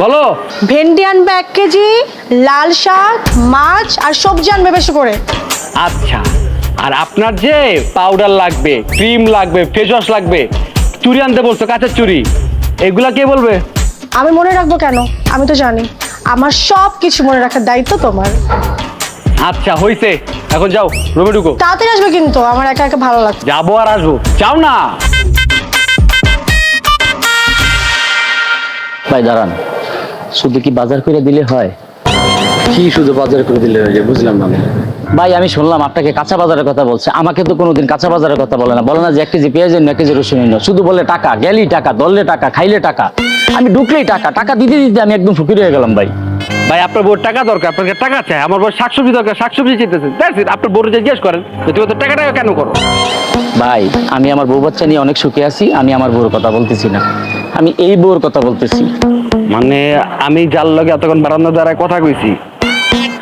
বলো। ভেন্ডি আনবে 1 কেজি, লাল শাক, মাছ আর সবজি আনবে বেশি করে। আচ্ছা, আর আপনার যে পাউডার লাগবে, ক্রিম লাগবে, ফেস ওয়াশ লাগবে, চুড়ি আনতে বলছো, কাঁচের চুড়ি, এগুলা কে বলবে? আমি মনে রাখবো কেন? আমি তো জানি আমার সব কিছু মনে রাখার দায়িত্ব তোমার। আচ্ছা হইছে, এখন যাও রুমে ঢুকো। তাড়াতাড়ি আসবে কিন্তু, আমার একা একা ভালো লাগছে। যাবো আর আসবো, যাও না। ভাই দাঁড়ান, শুধু কি বাজার করে দিলে হয়? কি শুধু বাজার করে দিলে হয়ে যায়? বুঝলাম না আমি। ভাই আমি শুনলাম আপনাকে কাঁচা বাজারের কথা বলছে, আমাকে তো কোনোদিন কাঁচা বাজারের কথা বলে না। বলে না যে 1 কেজি পেঁয়াজ এনে 1 কেজি রসুন এনে, শুধু বলে টাকা, গেলি টাকা, দললে টাকা, খাইলে টাকা। আমি ঢুকলেই টাকা, টাকা দিতে দিতে আমি একদম ফকির হয়ে গেলাম ভাই। ভাই আপনার বউর টাকা দরকার, আপনাকে টাকা চাই। আমার বউ শাকসবজি দরকার, শাকসবজি চাইতেছে। That's it. আপনার বউর জিজ্ঞেস করেন যে তুমি তো টাকা টাকা কেন করো। ভাই আমি আমার বউ বাচ্চা নিয়ে অনেক সুখে আছি, আমি আমার বউর কথা বলতেছি না, আমি এই বউর কথা বলতেছি। মানে আমি যার লগে এতক্ষণ বারান্দা দ্বারা কথা কইছি,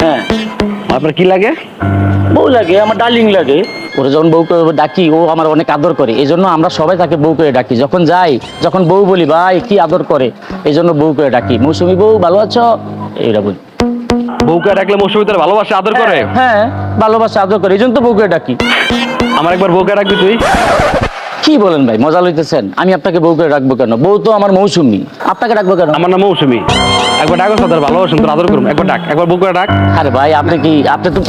হ্যাঁ আপনার কি লাগে? বউ লাগে, আমার ডার্লিং লাগে। ওরা যখন বউকে ডাকি ও আমার অনেক আদর করে, এই জন্য আমরা সবাই তাকে বউ করে ডাকি। যখন যাই, যখন বউ বলি ভাই কি আদর করে, এই জন্য বউ করে ডাকি। মৌসুমী বউ ভালো আছো, এইটা বলি। বউকে ডাকলে মৌসুমী তার ভালোবাসা আদর করে? হ্যাঁ ভালোবাসা আদর করে, এই জন্য তো বউ করে ডাকি। আমার একবার বউকে ডাকবি তুই? কি বলেন ভাই, মজা লইতেছেন? আমি আপনাকে বউ করে রাখবো কেন? বউ তো আমার মৌসুমী, আপনাকে রাখবো কেন? আমার নাম মৌসুমী। একবার ডাকো, তাদের ভালোবাসেন, তোর আদর করুন। একবার ডাক, একবার বউ করে ডাক। আরে ভাই আপনি কি, আপনি তো